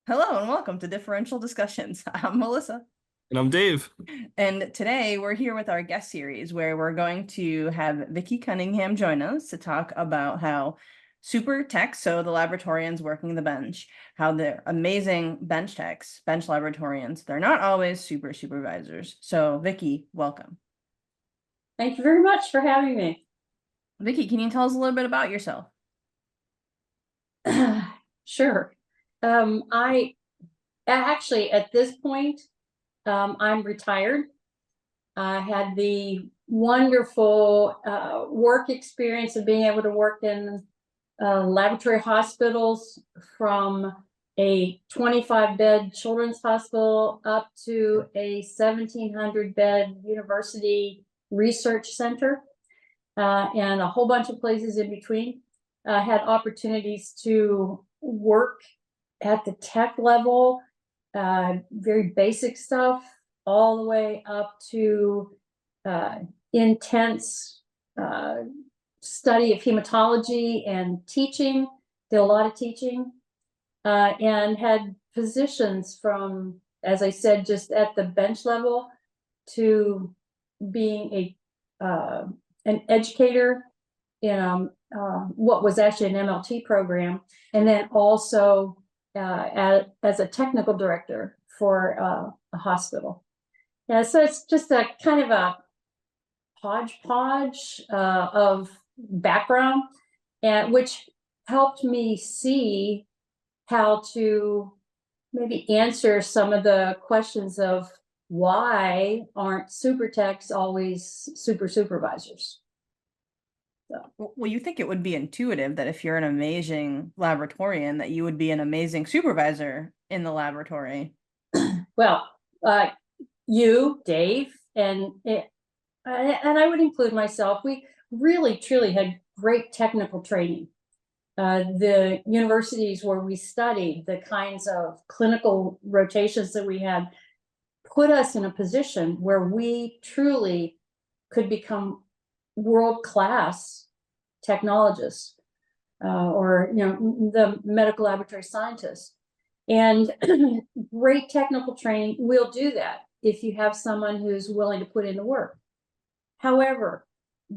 Hello and welcome to Differential Discussions. I'm Melissa. And I'm Dave. And today we're here with our guest series where we're going to have Vickie Cunningham join us to talk about how super techs, so the laboratorians working the bench, how they're amazing bench techs, bench laboratorians. They're not always super supervisors. So Vickie, welcome. Thank you very much for having me. Vickie, can you tell us a little bit about yourself? Sure. I actually, at this point, I'm retired. I had the wonderful work experience of being able to work in laboratory hospitals, from a 25-bed children's hospital up to a 1,700-bed university research center, and a whole bunch of places in between. Had opportunities to work at the tech level, very basic stuff, all the way up to intense study of hematology and teaching. Did a lot of teaching, and had positions from, as I said, just at the bench level to being an educator in what was actually an MLT program, and then also as a technical director for a hospital. Yeah, so it's just a kind of a hodgepodge of background, and which helped me see how to maybe answer some of the questions of why aren't super techs always super supervisors. Well, you think it would be intuitive that if you're an amazing laboratorian, that you would be an amazing supervisor in the laboratory. Well, you, Dave, and I would include myself, we really truly had great technical training. The universities where we studied, the kinds of clinical rotations that we had, put us in a position where we truly could become world-class technologists, or the medical laboratory scientists. And great technical training will do that if you have someone who's willing to put in the work. However,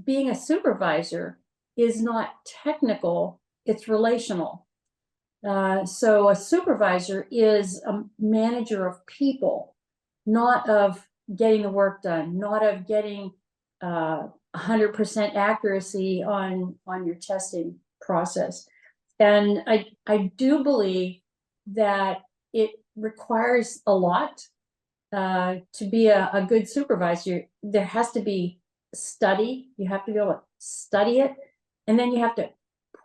being a supervisor is not technical, it's relational. So a supervisor is a manager of people, not of getting the work done, not of getting 100% accuracy on your testing process. And I do believe that it requires a lot to be a good supervisor. There has to be study. You have to be able to study it, and then you have to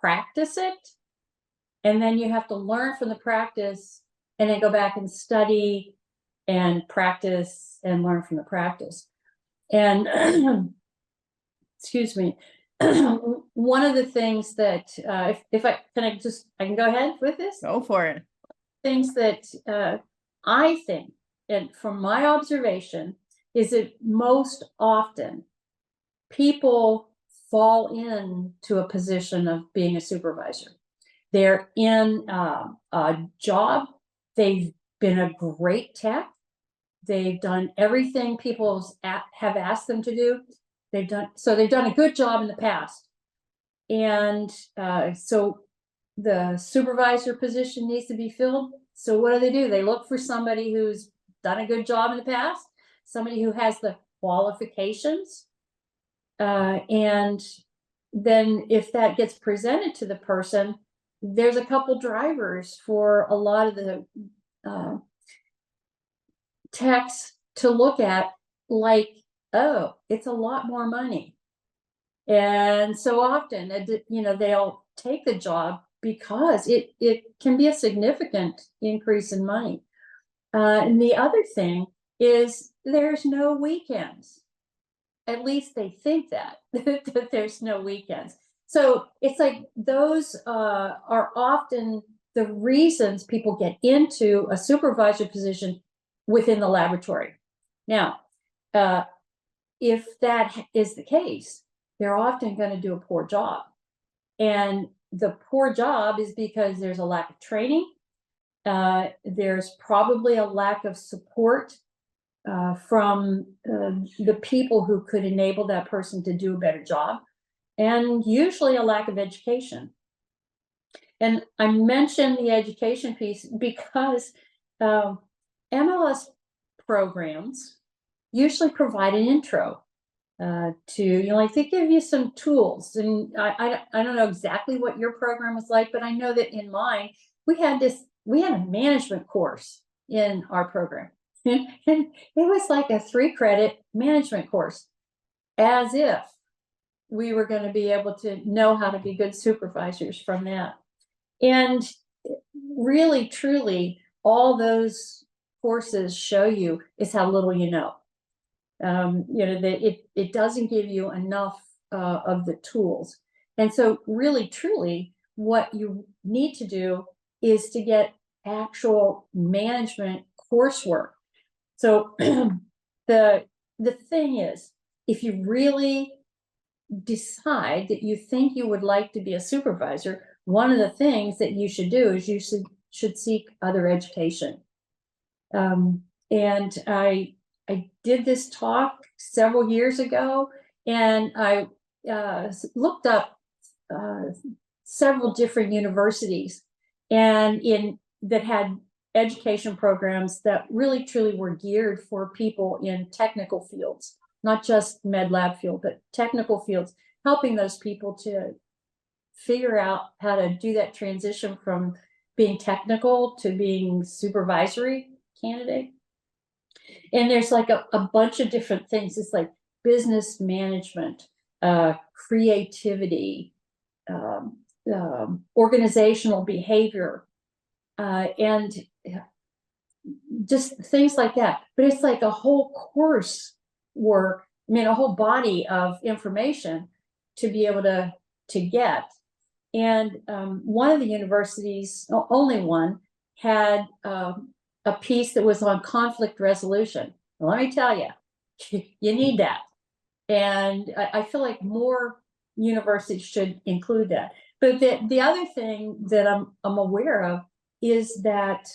practice it, and then you have to learn from the practice, and then go back and study and practice and learn from the practice. And excuse me, one of the things that if I can go ahead with this? Go for it. Things that I think, and from my observation, is that most often people fall into a position of being a supervisor. They're in a job, they've been a great tech, they've done everything people have asked them to do. They've done a good job in the past, and so the supervisor position needs to be filled. So what do? They look for somebody who's done a good job in the past, somebody who has the qualifications, and then if that gets presented to the person, there's a couple drivers for a lot of the techs to look at, like, oh, it's a lot more money. And so often, they'll take the job because it can be a significant increase in money. And the other thing is there's no weekends. At least they think that, that there's no weekends. So it's like those are often the reasons people get into a supervisor position within the laboratory. Now, if that is the case, they're often going to do a poor job. And the poor job is because there's a lack of training, There's probably a lack of support from the people who could enable that person to do a better job, and usually a lack of education. And I mentioned the education piece because MLS programs usually provide an intro to, like they give you some tools. And I don't know exactly what your program was like, but I know that in mine, we had a management course in our program. And it was like a 3-credit management course, as if we were going to be able to know how to be good supervisors from that. And really, truly, all those courses show you is how little you know. That it doesn't give you enough of the tools. And so really, truly, what you need to do is to get actual management coursework. So the thing is, if you really decide that you think you would like to be a supervisor, one of the things that you should do is you should seek other education. And I did this talk several years ago, and I looked up several different universities and that had education programs that really truly were geared for people in technical fields, not just med lab field, but technical fields, helping those people to figure out how to do that transition from being technical to being supervisory candidate. And there's like a bunch of different things. It's like business management, creativity, organizational behavior, and just things like that. But it's like a whole course work, a whole body of information to be able to get. And one of the universities, only one, had a piece that was on conflict resolution. Well, let me tell you, you need that. And I feel like more universities should include that. But the other thing that I'm aware of is that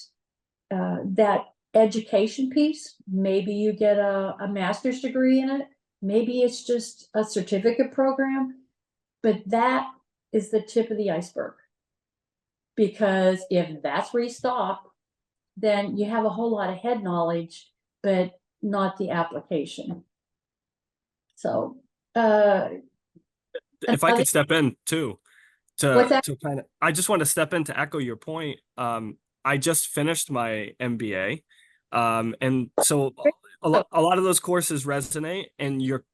that education piece. Maybe you get a master's degree in it. Maybe it's just a certificate program. But that is the tip of the iceberg. Because if that's where you stop, then you have a whole lot of head knowledge, but not the application. So if I could step in too, to kind of, I just want to step in to echo your point. I just finished my MBA, and so a lot of those courses resonate. And you're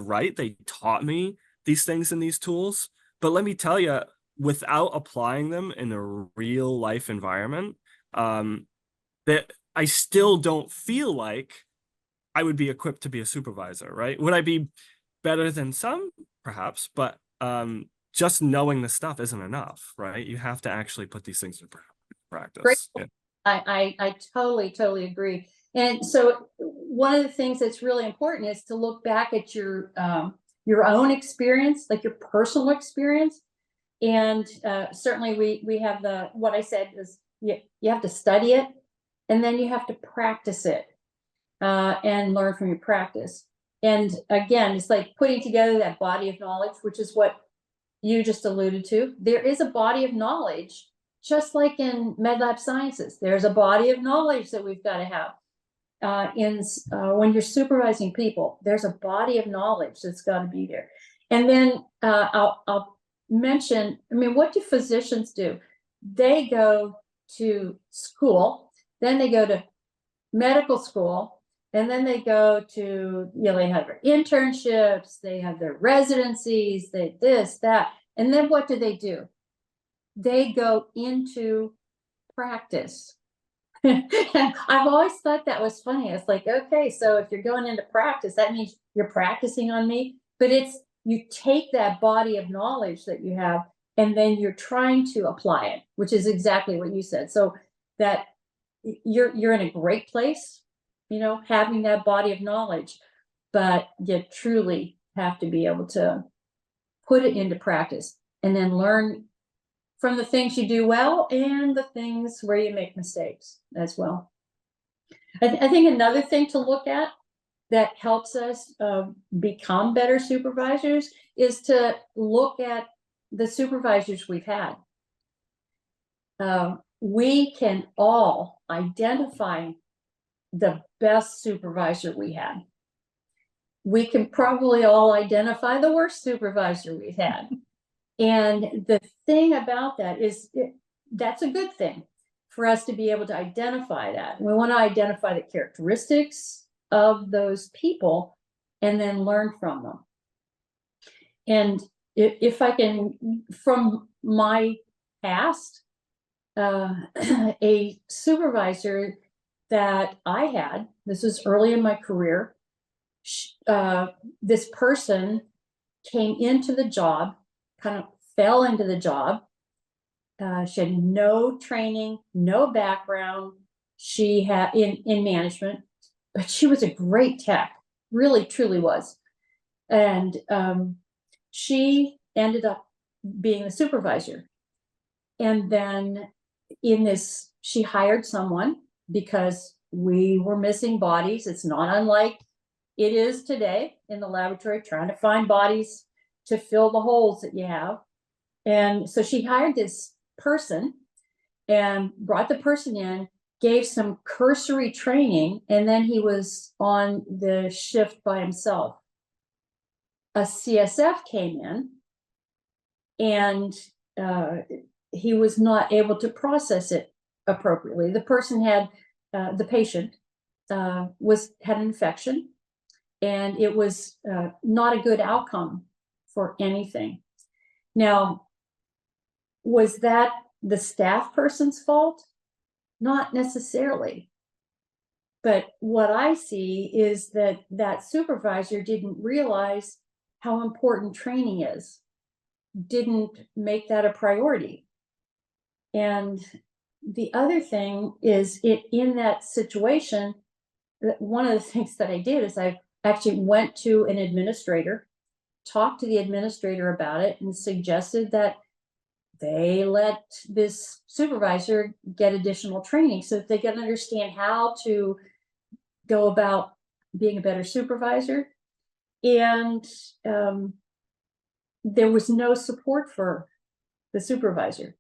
right; they taught me these things and these tools. But let me tell you, without applying them in a real life environment, that I still don't feel like I would be equipped to be a supervisor, right? Would I be better than some? Perhaps, but just knowing the stuff isn't enough, right? You have to actually put these things in practice. Yeah. I totally agree. And so one of the things that's really important is to look back at your own experience, like your personal experience. And certainly we have what I said is you have to study it, and then you have to practice it and learn from your practice. And again, it's like putting together that body of knowledge, which is what you just alluded to. There is a body of knowledge, just like in med lab sciences. There's a body of knowledge that we've got to have. When you're supervising people, there's a body of knowledge that's got to be there. And then I'll mention, what do physicians do? They go to school, then they go to medical school, and then they go to, they have their internships, they have their residencies, this, that. And then what do? They go into practice. And I've always thought that was funny. It's like, okay, so if you're going into practice, that means you're practicing on me. But you take that body of knowledge that you have, and then you're trying to apply it, which is exactly what you said. So that you're in a great place, having that body of knowledge, but you truly have to be able to put it into practice and then learn from the things you do well and the things where you make mistakes as well. I think another thing to look at that helps us become better supervisors is to look at the supervisors we've had. We can all identify the best supervisor we had. We can probably all identify the worst supervisor we've had. And the thing about that is that's a good thing for us to be able to identify that. We want to identify the characteristics of those people and then learn from them. And if I can, from my past, a supervisor that I had, this was early in my career, this person came into the job, kind of fell into the job. She had no training, no background. She had in management, but she was a great tech, really, truly was. And she ended up being a supervisor. And then she hired someone because we were missing bodies. It's not unlike it is today in the laboratory, trying to find bodies to fill the holes that you have. And so she hired this person and brought the person in, gave some cursory training, and then he was on the shift by himself. A CSF came in and he was not able to process it appropriately. The person had, the patient had an infection, and it was not a good outcome for anything. Now, was that the staff person's fault? Not necessarily. But what I see is that that supervisor didn't realize how important training is, didn't make that a priority. And the other thing is, in that situation, one of the things that I did is I actually went to an administrator, talked to the administrator about it, and suggested that they let this supervisor get additional training so that they can understand how to go about being a better supervisor. And there was no support for the supervisor.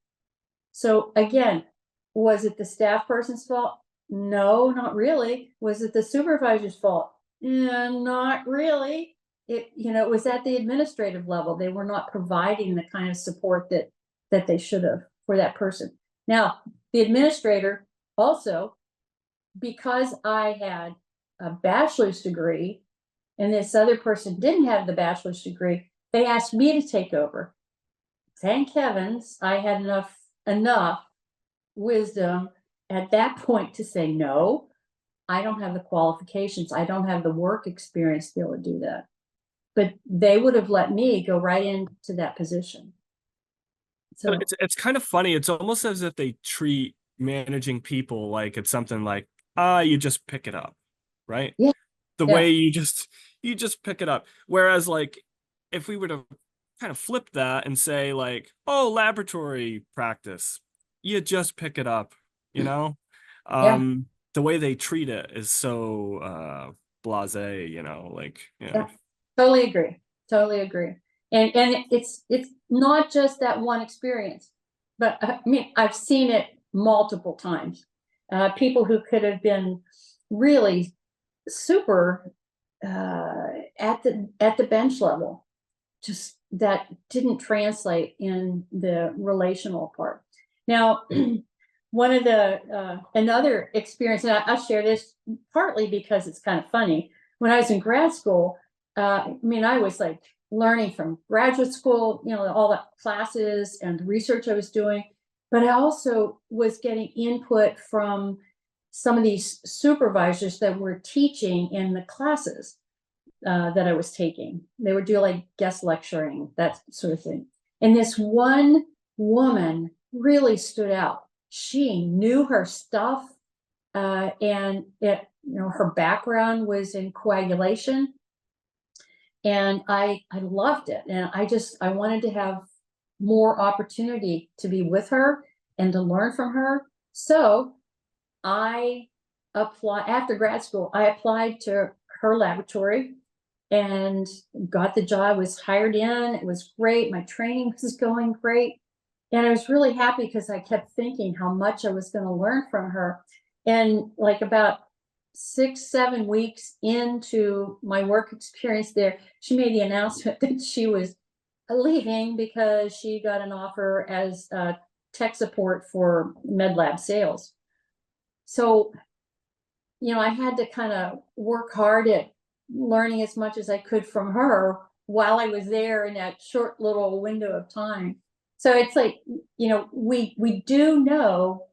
So again, was it the staff person's fault? No, not really. Was it the supervisor's fault? Not really. It was at the administrative level. They were not providing the kind of support that they should have for that person. Now, the administrator also, because I had a bachelor's degree and this other person didn't have the bachelor's degree, they asked me to take over. Thank heavens I had enough wisdom at that point to say, no, I don't have the qualifications. I don't have the work experience to be able to do that. But they would have let me go right into that position. So it's kind of funny. It's almost as if they treat managing people like it's something like, you just pick it up, right? Yeah. The way you just pick it up. Whereas like if we were to kind of flip that and say like, oh, laboratory practice, you just pick it up, The way they treat it is so blasé, Yeah. Totally agree. And it's not just that one experience, but I mean, I've seen it multiple times. People who could have been really super at the bench level, just that didn't translate in the relational part. Now, one of the another experience, and I share this partly because it's kind of funny. When I was in grad school, I was like learning from graduate school, all the classes and research I was doing, but I also was getting input from some of these supervisors that were teaching in the classes that I was taking. They would do like guest lecturing, that sort of thing. And this one woman really stood out. She knew her stuff, and her background was in coagulation. And I loved it. And I wanted to have more opportunity to be with her and to learn from her. So I after grad school, I applied to her laboratory and got the job, was hired in. It was great. My training was going great. And I was really happy because I kept thinking how much I was going to learn from her. And like about 6-7 weeks into my work experience there, she made the announcement that she was leaving because she got an offer as tech support for MedLab sales. So, you know, I had to kind of work hard at learning as much as I could from her while I was there in that short little window of time. So it's like, you know, we do know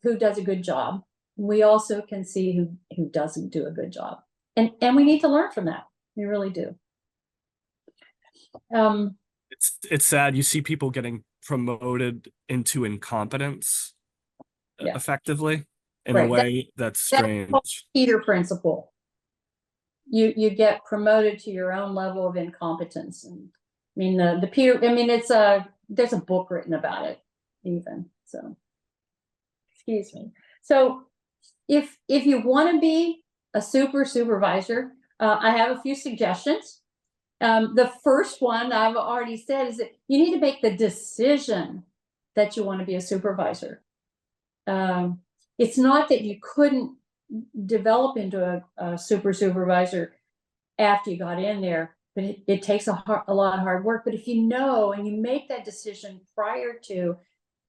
who does a good job. We also can see who doesn't do a good job. And we need to learn from that. We really do. It's sad. You see people getting promoted into incompetence effectively in a way that's strange. Peter principle. You get promoted to your own level of incompetence. And I mean the Peter, I mean there's a book written about it even. So excuse me. So if you want to be a supervisor, I have a few suggestions. The first one I've already said is that you need to make the decision that you want to be a supervisor. It's not that you couldn't develop into a supervisor after you got in there, but it takes a lot of hard work. But if you know and you make that decision prior to,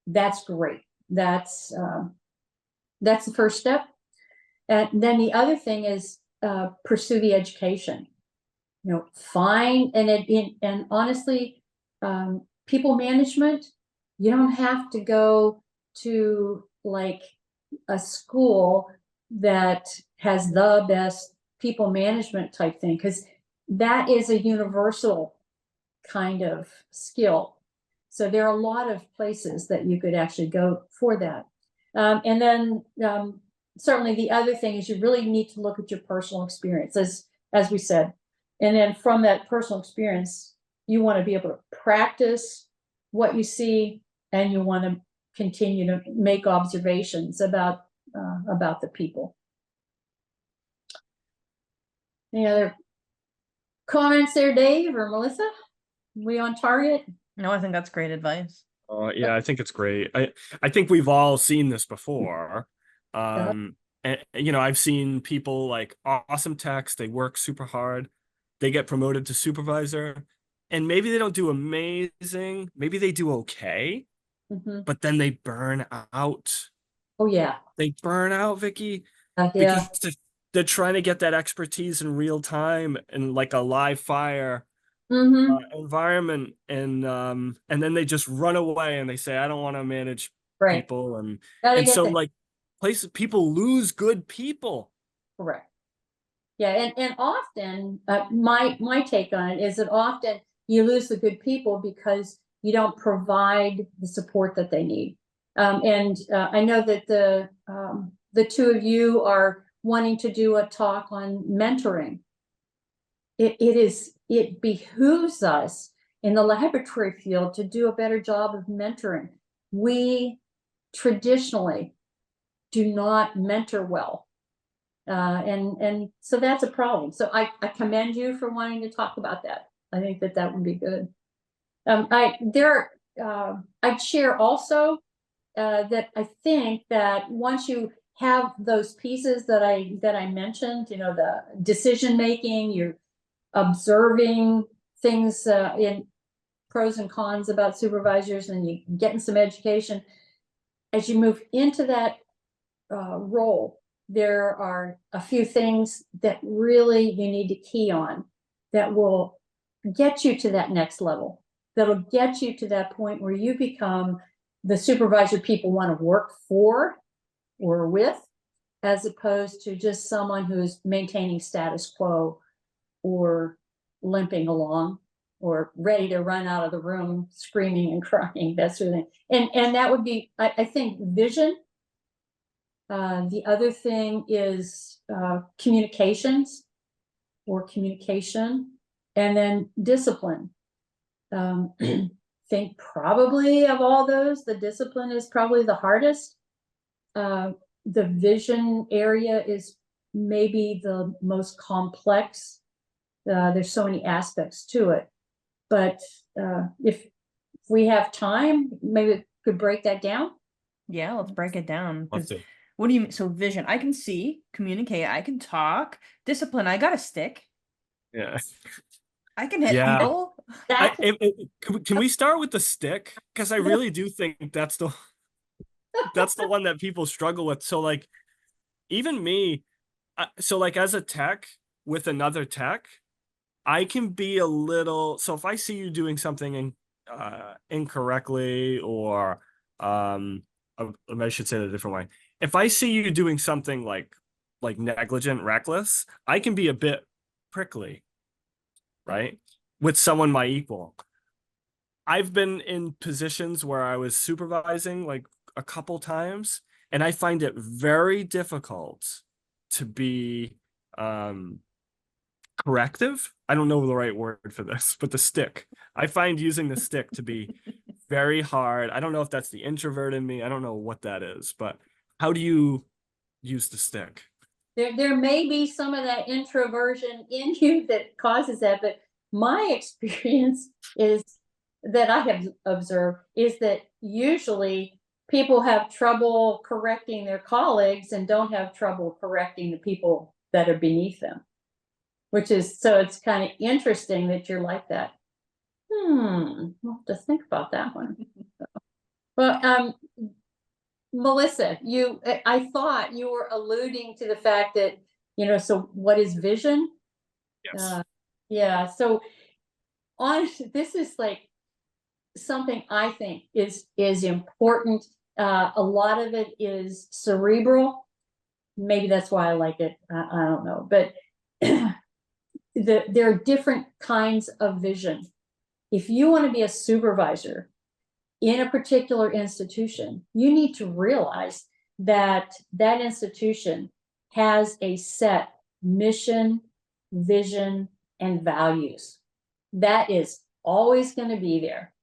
that's great. That's the first step. And then the other thing is pursue the education. You know, find and honestly, people management. You don't have to go to like a school that has the best people management type thing, because that is a universal kind of skill. So there are a lot of places that you could actually go for that. And then certainly the other thing is you really need to look at your personal experience, as we said. And then from that personal experience, you want to be able to practice what you see, and you want to continue to make observations about the people. Any other comments there, Dave or Melissa? We on target? No, I think that's great advice. Yeah, I think it's great. I think we've all seen this before. And you know, I've seen people like awesome techs, they work super hard, they get promoted to supervisor, and maybe they don't do amazing, maybe they do okay, but then they burn out. Oh yeah. They burn out, Vickie, Yeah. because they're trying to get that expertise in real time and like a live fire environment, and then they just run away and they say, I don't want to manage people, and so like people lose good people. Correct. Yeah, and often my take on it is that often you lose the good people because you don't provide the support that they need. And I know that the two of you are wanting to do a talk on mentoring. It behooves us in the laboratory field to do a better job of mentoring. We traditionally do not mentor well. And so that's a problem. So I commend you for wanting to talk about that. I think that would be good. I'd share also that I think that once you have those pieces that I mentioned, you know, the decision making, you're observing things in pros and cons about supervisors, and you getting some education. As you move into that role, there are a few things that really you need to key on that will get you to that next level, that'll get you to that point where you become the supervisor people want to work for or with, as opposed to just someone who's maintaining status quo or limping along or ready to run out of the room screaming and crying, that sort of thing. And that would be, I think, vision. The other thing is communications or communication, and then discipline. think probably of all those, the discipline is probably the hardest. The vision area is maybe the most complex. There's so many aspects to it, but if we have time, maybe we could break that down. Yeah, let's break it down. Let's see. What do you mean? So vision, I can see, communicate, I can talk. Discipline, I got a stick. Yeah. I can hit Yeah. people. Can we start with the stick? Because I really do think that's the one that people struggle with. So like, even me, so like as a tech with another tech, I can be a little, so if I see you doing something incorrectly, or I should say it a different way. If I see you doing something like negligent, reckless, I can be a bit prickly, right? With someone my equal. I've been in positions where I was supervising like a couple times, and I find it very difficult to be corrective. I don't know the right word for this, but the stick. I find using the stick to be very hard. I don't know if that's the introvert in me. I don't know what that is, but how do you use the stick? There may be some of that introversion in you that causes that, but my experience is that I have observed is that usually people have trouble correcting their colleagues and don't have trouble correcting the people that are beneath them, which is, so it's kind of interesting that you're like that. We'll have to think about that one. Well, Melissa, I thought you were alluding to the fact that, so what is vision? Yes. Yeah, so this is like something I think is important. A lot of it is cerebral. Maybe that's why I like it. I don't know, but there are different kinds of vision. If you want to be a supervisor in a particular institution, you need to realize that that institution has a set mission, vision, and values. That is always going to be there.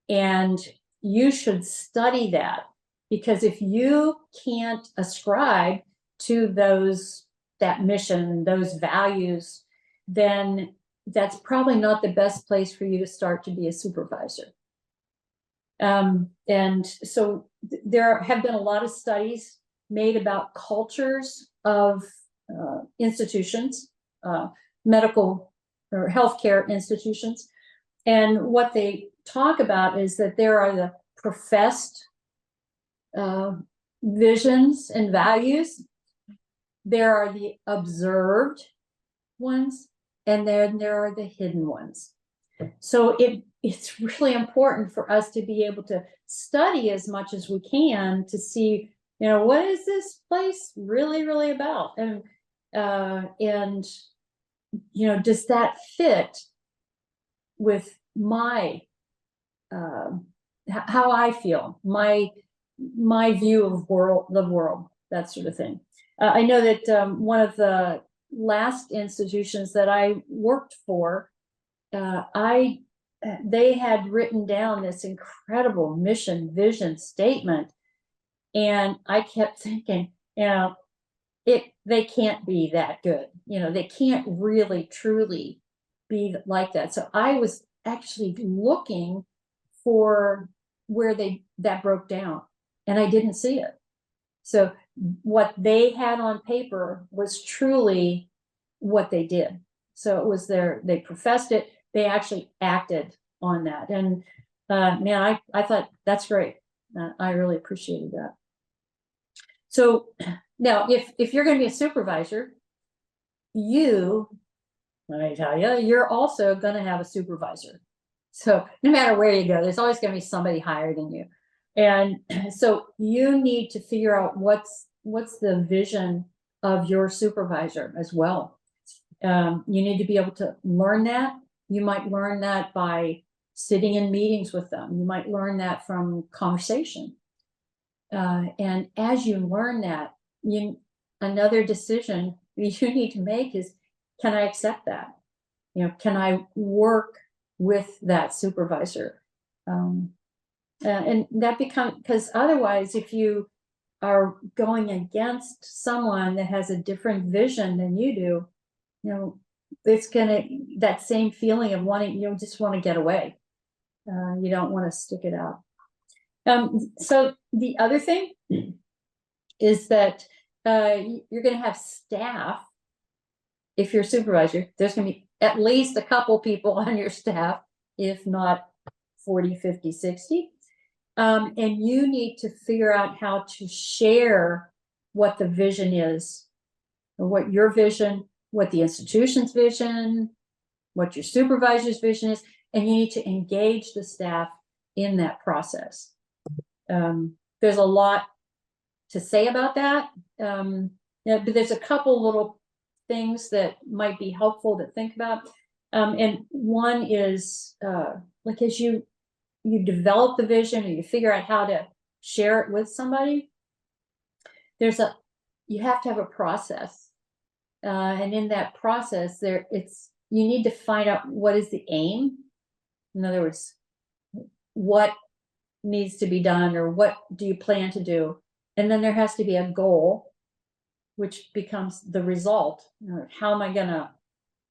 And you should study that, because if you can't ascribe to that mission, those values, then that's probably not the best place for you to start to be a supervisor. And so there have been a lot of studies made about cultures of institutions, medical or healthcare institutions. And what they talk about is that there are the professed visions and values. There are the observed ones, and then there are the hidden ones. So it's really important for us to be able to study as much as we can to see, what is this place really, really about? And does that fit with my how I feel, my view of the world, that sort of thing. I know that one of the last institutions that I worked for, they had written down this incredible mission vision statement, and I kept thinking, they can't be that good. They can't really truly be like that. So I was actually looking for where that broke down, and I didn't see it. So what they had on paper was truly what they did. So it was they professed it, they actually acted on that. And man, I thought that's great. I really appreciated that. So now if you're going to be a supervisor, let me tell you, you're also going to have a supervisor. So no matter where you go, there's always going to be somebody higher than you. And so you need to figure out what's the vision of your supervisor as well. You need to be able to learn that. You might learn that by sitting in meetings with them. You might learn that from conversation. And as you learn that, another decision you need to make is, can I accept that? Can I work with that supervisor? And that because otherwise, if you are going against someone that has a different vision than you do, it's that same feeling of wanting, just want to get away. You don't want to stick it out. So the other thing is that you're going to have staff. If you're a supervisor, there's going to be at least a couple people on your staff, if not 40, 50, 60. And you need to figure out how to share what the vision is, or what your vision, what the institution's vision, what your supervisor's vision is, and you need to engage the staff in that process. There's a lot to say about that. But there's a couple little things that might be helpful to think about. And one is like as you develop the vision, or you figure out how to share it with somebody, you have to have a process. And in that process, you need to find out what is the aim. In other words, what needs to be done, or what do you plan to do? And then there has to be a goal, which becomes the result. How am I going to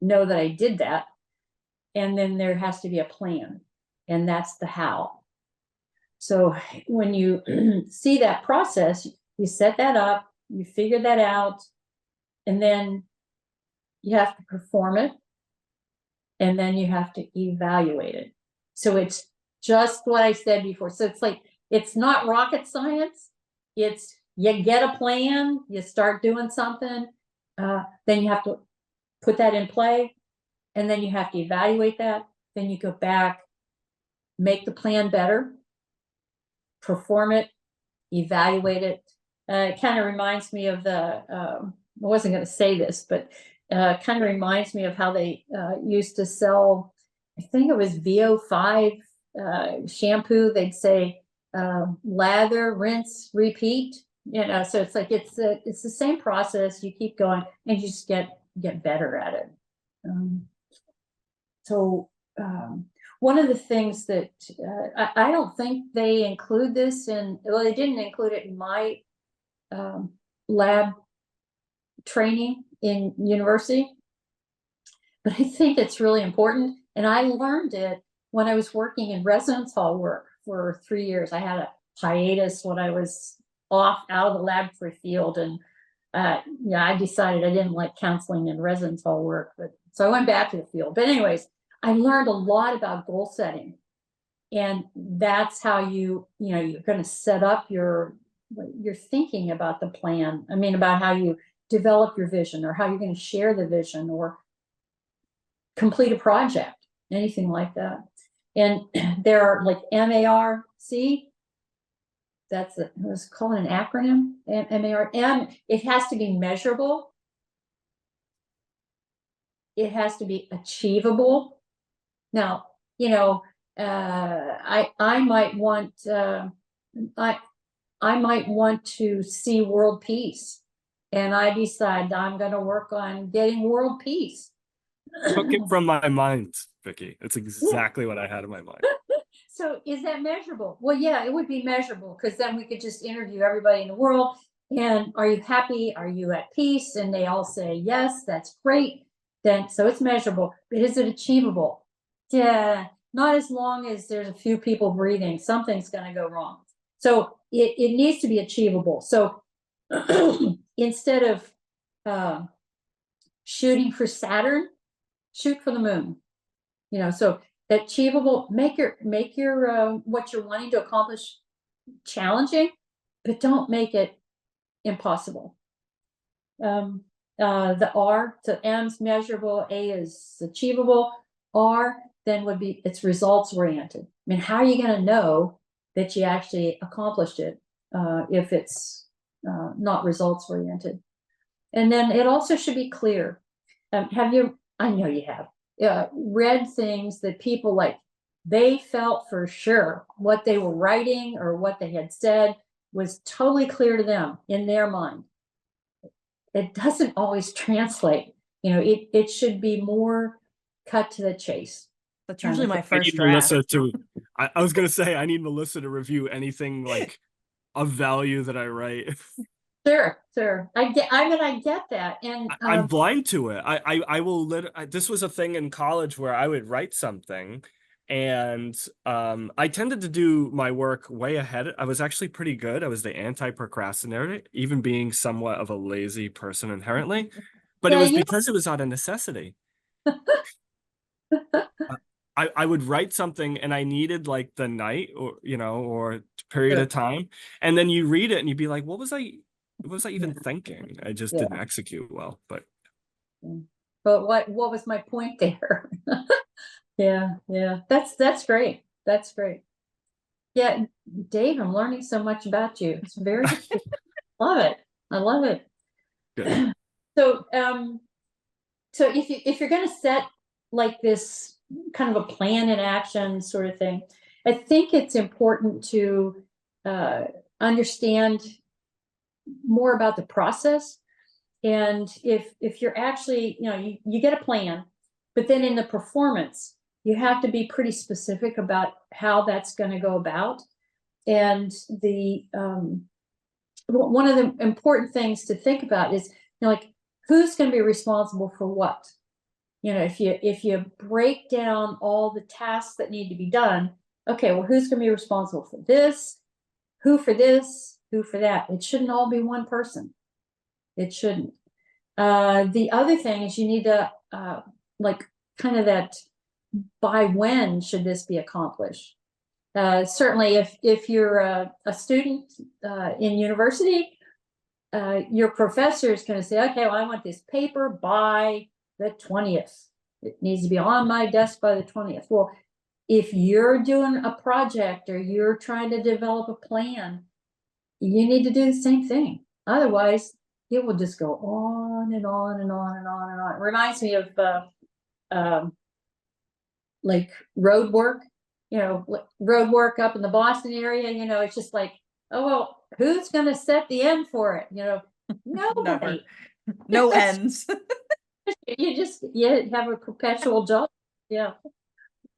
know that I did that? And then there has to be a plan, and that's the how. So when you see that process, you set that up, you figure that out, and then you have to perform it, and then you have to evaluate it. So it's just what I said before. So it's not rocket science. It's you get a plan, you start doing something, then you have to put that in play, and then you have to evaluate that. Then you go back, make the plan better, perform it, evaluate it. It kind of reminds me of I wasn't going to say this, but kind of reminds me of how they used to sell, I think it was VO5 shampoo. They'd say lather, rinse, repeat. So it's like it's the same process. You keep going, and you just get better at it. One of the things that I don't think they include this in, well, they didn't include it in my lab training in university, but I think it's really important. And I learned it when I was working in residence hall work for 3 years. I had a hiatus when I was off out of the laboratory field, and I decided I didn't like counseling and residence hall work, so I went back to the field. But anyways, I learned a lot about goal setting, and that's how you're going to set up your thinking about the plan. I mean, about how you develop your vision, or how you're going to share the vision, or complete a project, anything like that. And there are like MARC. Let's call it an acronym. MAR. It has to be measurable. It has to be achievable. Now, I might want I might want to see world peace, and I decide I'm going to work on getting world peace. Took it from my mind, Vickie. That's exactly what I had in my mind. So is that measurable? Well, yeah, it would be measurable, because then we could just interview everybody in the world. And are you happy? Are you at peace? And they all say, yes, that's great. So it's measurable. But is it achievable? Yeah, not as long as there's a few people breathing. Something's going to go wrong. So it needs to be achievable. So instead of shooting for Saturn, shoot for the moon. So achievable. Make your what you're wanting to accomplish challenging, but don't make it impossible. The R, so M's measurable, A is achievable, R then would be it's results oriented. I mean, how are you going to know that you actually accomplished it if it's not results oriented? And then it also should be clear. I know you have read things that people they felt for sure what they were writing or what they had said was totally clear to them in their mind. It doesn't always translate. It should be more cut to the chase. That's usually my first need draft. Melissa to, I was gonna say, I need Melissa to review anything like of value that I write. Sure, sure. I get that. And I'm blind to it. I will this was a thing in college where I would write something and I tended to do my work way ahead. I was actually pretty good. I was the anti-procrastinator, even being somewhat of a lazy person inherently, but it yeah, was because it was out of necessity. I would write something and I needed like the night or or period of time, and then you read it and you'd be like, what was I even thinking? I just didn't execute well. But what was my point there? Yeah, that's great. That's great. Yeah, Dave, I'm learning so much about you. It's very love it. I love it. good. So so if you're going to set like this kind of a plan in action sort of thing, I think it's important to understand more about the process. And if you're actually, you get a plan, but then in the performance, you have to be pretty specific about how that's going to go about. And the one of the important things to think about is, like, who's going to be responsible for what? If you break down all the tasks that need to be done, okay, well, who's going to be responsible for this? Who for this? Who for that? It shouldn't all be one person. It shouldn't. The other thing is you need to like kind of that, by when should this be accomplished? Certainly if you're a student in university, your professor is going to say, okay, well, I want this paper by the 20th. It needs to be on my desk by the 20th. Well, if you're doing a project or you're trying to develop a plan, you need to do the same thing. Otherwise, it will just go on and on and on and on and on. It reminds me of like road work, road work up in the Boston area. It's just like, oh, well, who's going to set the end for it? Nobody. No ends. You have a perpetual job. Yeah.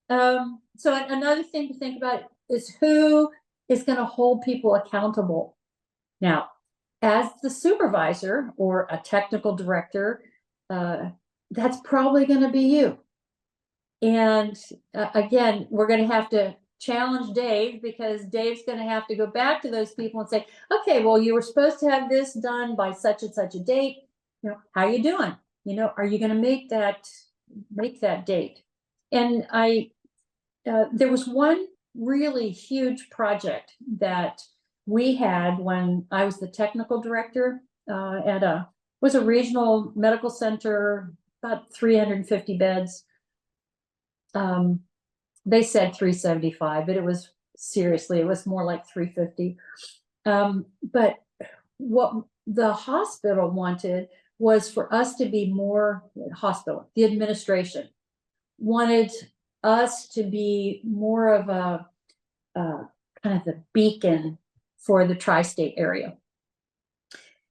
So another thing to think about is who is going to hold people accountable. Now, as the supervisor or a technical director, that's probably going to be you. And again, we're going to have to challenge Dave, because Dave's going to have to go back to those people and say, okay, well, you were supposed to have this done by such and such a date. How are you doing? Are you going to make that date? And there was one really huge project that we had when I was the technical director was a regional medical center, about 350 beds. They said 375, but it was more like 350. But what the hospital wanted was for us to be more the administration wanted us to be more of a kind of the beacon for the tri-state area.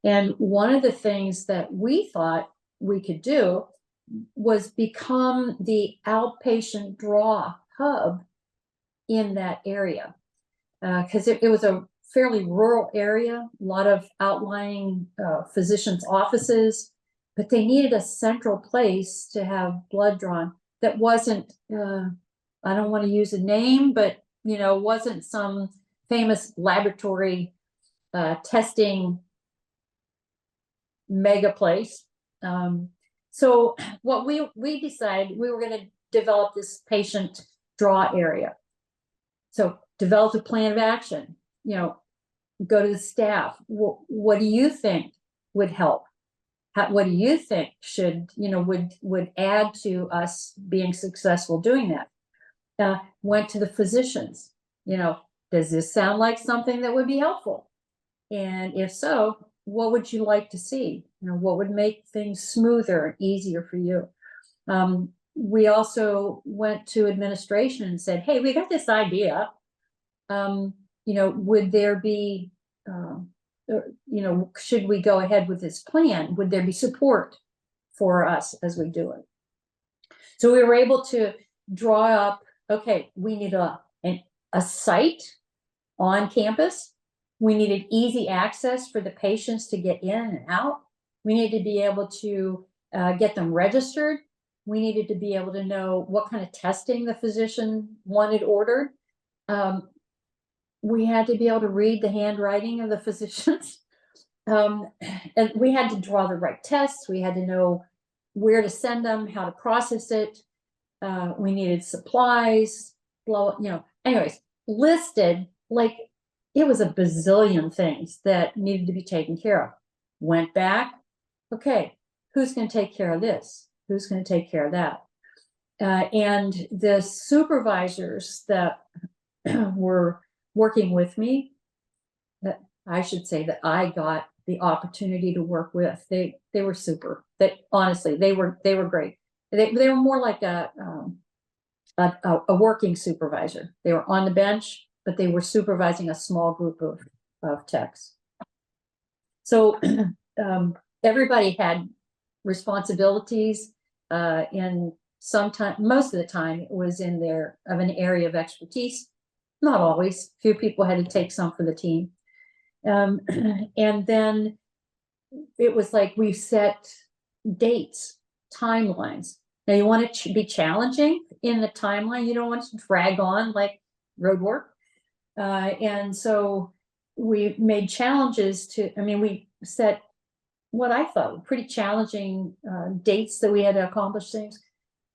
And one of the things that we thought we could do was become the outpatient draw hub in that area, because it was a fairly rural area, a lot of outlying physicians' offices, but they needed a central place to have blood drawn that wasn't, I don't want to use a name, but wasn't some famous laboratory testing mega place. So what we decided, we were going to develop this patient draw area. So develop a plan of action, go to the staff. What do you think would help? What do you think should, would add to us being successful doing that? Went to the physicians, does this sound like something that would be helpful? And if so, what would you like to see? What would make things smoother and easier for you? We also went to administration and said, hey, we got this idea. Would there be, should we go ahead with this plan? Would there be support for us as we do it? So we were able to draw up, okay, we need a site on campus. We needed easy access for the patients to get in and out. We needed to be able to get them registered. We needed to be able to know what kind of testing the physician wanted ordered. We had to be able to read the handwriting of the physicians. And we had to draw the right tests. We had to know where to send them, how to process it. We needed supplies, anyways, listed like it was a bazillion things that needed to be taken care of. Went back, okay, who's going to take care of this? Who's going to take care of that? And the supervisors that were working with me, that I should say that I got the opportunity to work with, they were super. That honestly, they were great. They were more like a working supervisor. They were on the bench, but they were supervising a small group of techs. So everybody had responsibilities, and sometimes, most of the time, it was in an area of expertise. Not always. Few people had to take some for the team. And then it was like we set dates, timelines. Now you want to be challenging in the timeline. You don't want to drag on like road work. And so we made challenges we set what I thought were pretty challenging dates that we had to accomplish things.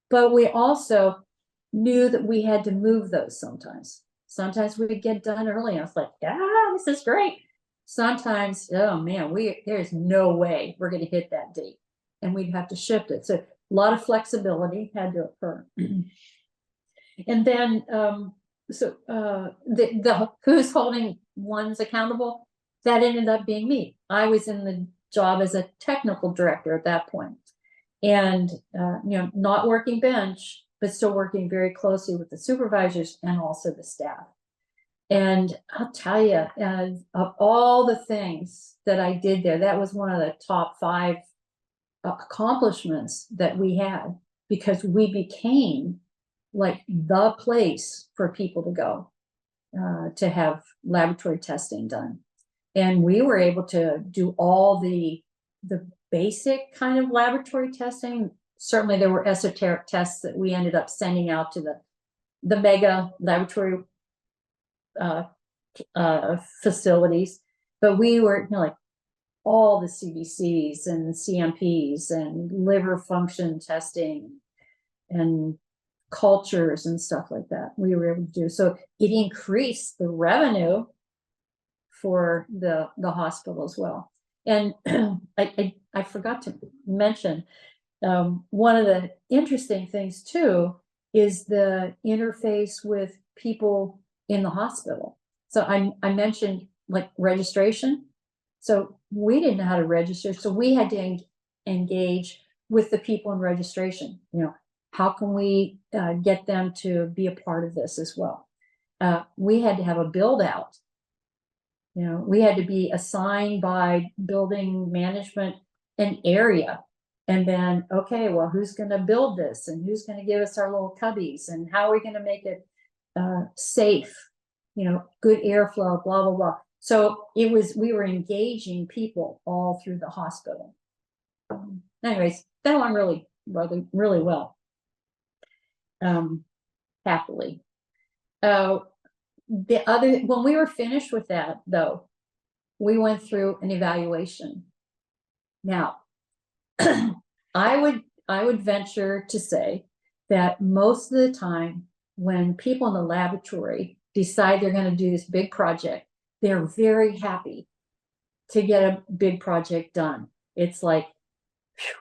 But we also knew that we had to move those sometimes. Sometimes we'd get done early. I was like, this is great. Sometimes, oh man, there's no way we're going to hit that date, and we'd have to shift it. So a lot of flexibility had to occur. And then, the who's holding one's accountable, that ended up being me. I was in the job as a technical director at that point, and not working bench, but still working very closely with the supervisors and also the staff. And I'll tell you, of all the things that I did there, that was one of the top 5 accomplishments that we had, because we became like the place for people to go to have laboratory testing done. And we were able to do all the basic kind of laboratory testing. Certainly there were esoteric tests that we ended up sending out to the mega laboratory facilities, but we were like all the CBCs and CMPs and liver function testing and cultures and stuff like that we were able to do. So it increased the revenue for the hospital as well. And I forgot to mention, one of the interesting things too is the interface with people in the hospital. So I mentioned like registration. So we didn't know how to register. So we had to engage with the people in registration. How can we get them to be a part of this as well? We had to have a build out. We had to be assigned by building management an area. And then, okay, well, who's going to build this? And who's going to give us our little cubbies? And how are we going to make it safe? Good airflow, blah, blah, blah. So we were engaging people all through the hospital. Anyways, that went really, really, really well. Happily. When we were finished with that, though, we went through an evaluation. Now, I would venture to say that most of the time when people in the laboratory decide they're going to do this big project, they're very happy to get a big project done. It's like, whew,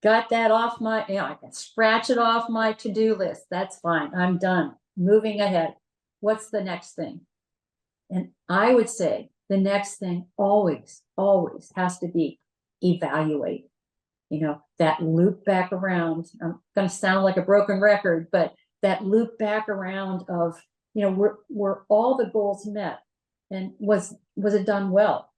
got that off I can scratch it off my to-do list. That's fine. I'm done. Moving ahead. What's the next thing? And I would say the next thing always has to be evaluate. That loop back around. I'm going to sound like a broken record, but that loop back around of, were all the goals met, and was it done well?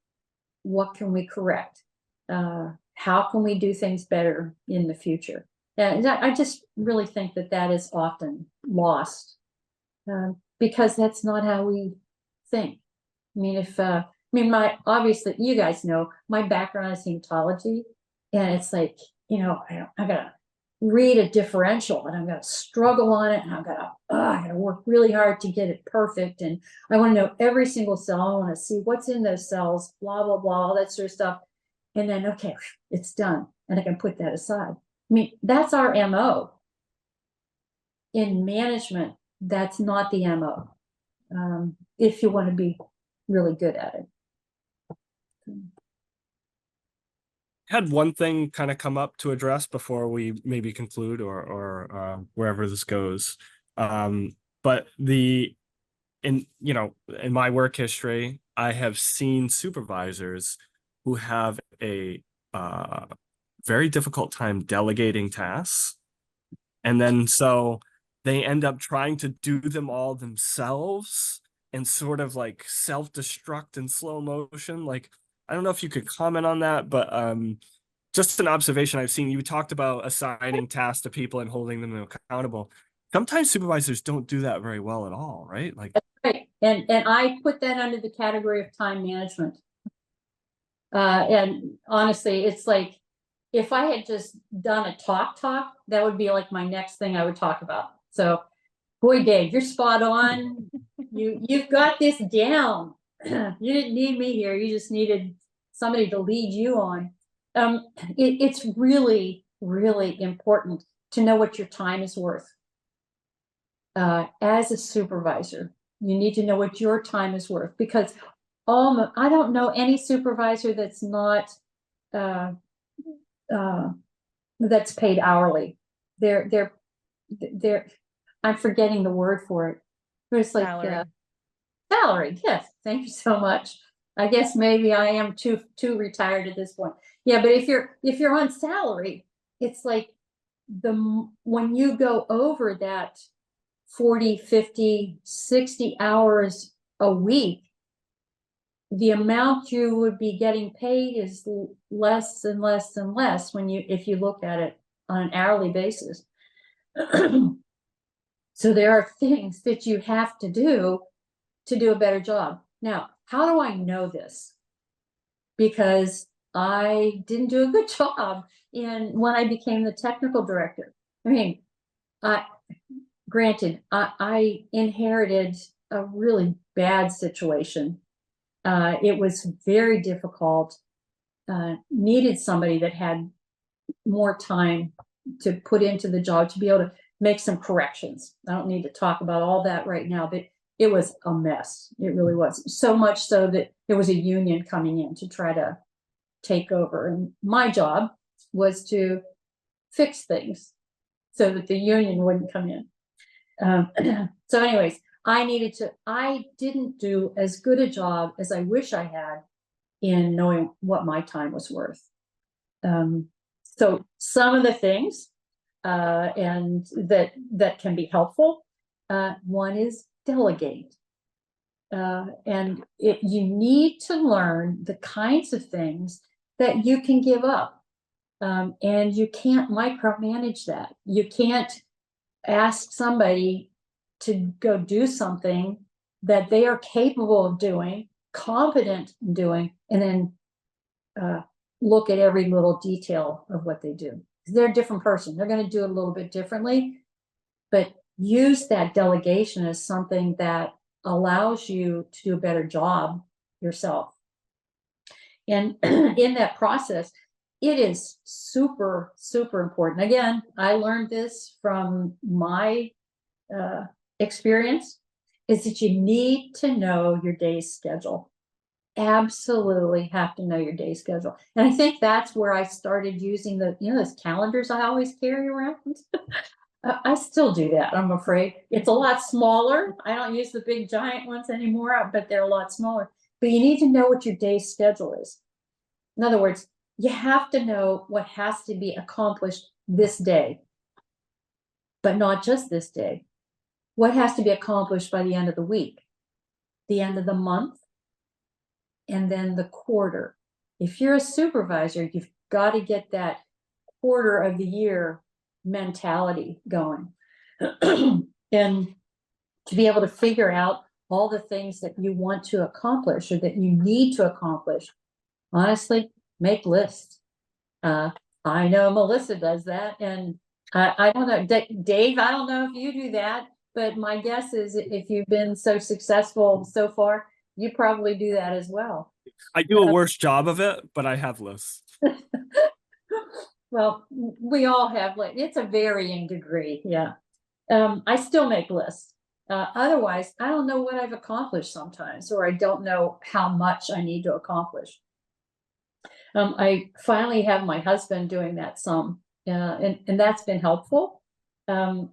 What can we correct? How can we do things better in the future? And I just really think that that is often lost, because that's not how we think. I mean, obviously, you guys know my background is hematology, and it's like, I gotta read a differential and I'm gonna struggle on it, and I gotta work really hard to get it perfect. And I want to know every single cell. I want to see what's in those cells, blah, blah, blah, all that sort of stuff. And then, okay, it's done. And I can put that aside. I mean, that's our MO. In management, that's not the MO. If you want to be really good at it. Had one thing kind of come up to address before we maybe conclude or wherever this goes. But in my work history, I have seen supervisors who have a very difficult time delegating tasks. And then so they end up trying to do them all themselves and sort of like self-destruct in slow motion. Like, I don't know if you could comment on that, but just an observation I've seen. You talked about assigning tasks to people and holding them accountable. Sometimes supervisors don't do that very well at all, right? Like, right. And I put that under the category of time management. And honestly, it's like, if I had just done a talk, that would be like my next thing I would talk about. So, boy, Dave, you're spot on. You've got this down. You didn't need me here. You just needed somebody to lead you on. It's really, really important to know what your time is worth. As a supervisor, you need to know what your time is worth, because I don't know any supervisor that's not that's paid hourly. They're I'm forgetting the word for it. It's like salary. Yes, thank you so much. I guess maybe I am too retired at this point. Yeah, but if you're on salary, it's like when you go over that 40, 50, 60 hours a week, the amount you would be getting paid is less and less and less if you look at it on an hourly basis. So there are things that you have to do a better job. Now, how do I know this? Because I didn't do a good job when I became the technical director. I mean, granted, I inherited a really bad situation. It was very difficult, needed somebody that had more time to put into the job to be able to make some corrections. I don't need to talk about all that right now, but it was a mess. It really was. So much so that there was a union coming in to try to take over. And my job was to fix things so that the union wouldn't come in. So anyways, I didn't do as good a job as I wish I had in knowing what my time was worth. So some of the things and that can be helpful. One is delegate. And you need to learn the kinds of things that you can give up. And you can't micromanage that. You can't ask somebody to go do something that they are capable of doing, competent in doing, and then look at every little detail of what they do. They're a different person. They're going to do it a little bit differently, but use that delegation as something that allows you to do a better job yourself. And in that process, it is super, super important. Again, I learned this from my experience, is that you need to know your day's schedule. Absolutely have to know your day schedule. And I think that's where I started using those calendars I always carry around. I still do that, I'm afraid. It's a lot smaller. I don't use the big giant ones anymore, but they're a lot smaller. But you need to know what your day schedule is. In other words, you have to know what has to be accomplished this day, but not just this day. What has to be accomplished by the end of the week, the end of the month, and then the quarter. If you're a supervisor, you've got to get that quarter of the year mentality going. And to be able to figure out all the things that you want to accomplish or that you need to accomplish. Honestly, make lists. I know Melissa does that, and I don't know, Dave, I don't know if you do that, but my guess is if you've been so successful so far, you probably do that as well. I do a worse job of it, but I have lists. Well, we all have, like, it's a varying degree. Yeah. I still make lists. Otherwise, I don't know what I've accomplished sometimes, or I don't know how much I need to accomplish. I finally have my husband doing that some, and that's been helpful.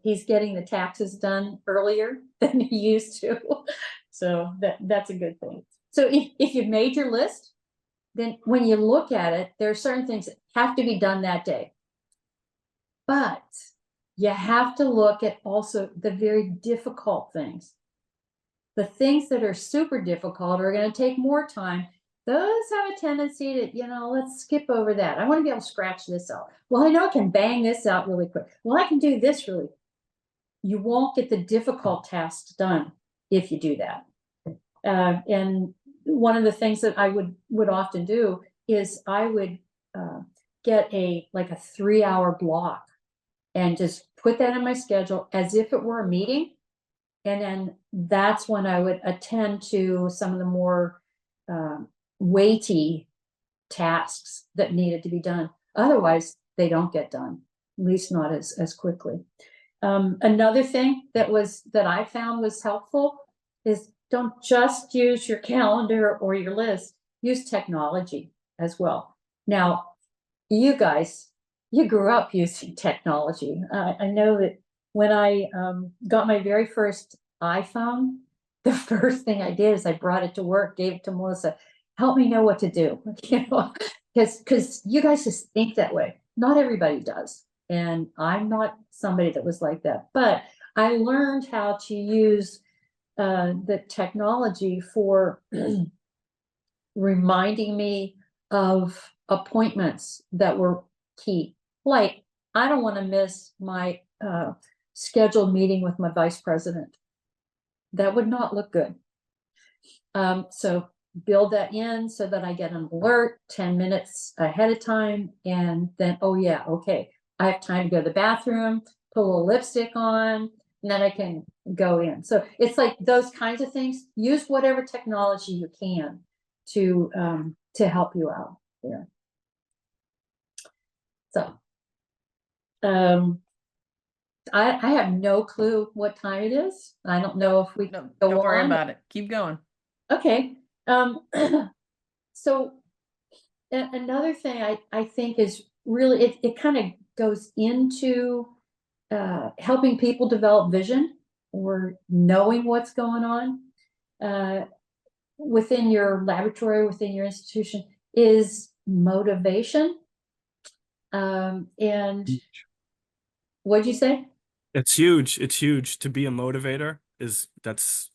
He's getting the taxes done earlier than he used to. So that's a good thing. So if you've made your list, then when you look at it, there are certain things that have to be done that day. But you have to look at also the very difficult things. The things that are super difficult are going to take more time. Those have a tendency to, let's skip over that. I want to be able to scratch this out. Well, I know I can bang this out really quick. Well, I can do this really. You won't get the difficult tasks done if you do that. And one of the things that I would often do is I would get a 3-hour block and just put that in my schedule as if it were a meeting. And then that's when I would attend to some of the more weighty tasks that needed to be done. Otherwise, they don't get done, at least not as quickly. Another thing that I found was helpful is don't just use your calendar or your list, use technology as well. Now, you guys, you grew up using technology. I know that when I got my very first iPhone, the first thing I did is I brought it to work, gave it to Melissa, help me know what to do, because you guys just think that way. Not everybody does. And I'm not somebody that was like that, but I learned how to use the technology for reminding me of appointments that were key. Like, I don't want to miss my scheduled meeting with my vice president. That would not look good. So build that in so that I get an alert 10 minutes ahead of time. And then, oh yeah, okay, I have time to go to the bathroom, put a little lipstick on, and then I can go in. So it's like those kinds of things. Use whatever technology you can to help you out there. So I have no clue what time it is. I don't know if we No, go don't worry on. about it. Keep going. Okay. So another thing I think is really, it kind of goes into helping people develop vision or knowing what's going on within your laboratory, within your institution, is motivation. And what'd you say? It's huge. It's huge. To be a motivator that's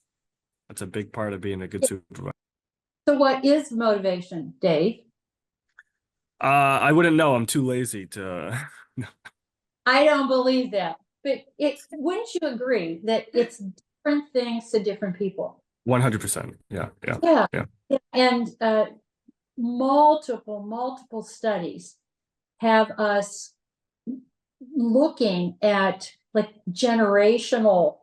a big part of being a good supervisor. So what is motivation, Dave? I wouldn't know. I'm too lazy to. I don't believe that. But wouldn't you agree that it's different things to different people? 100%. Yeah. And multiple studies have us looking at like generational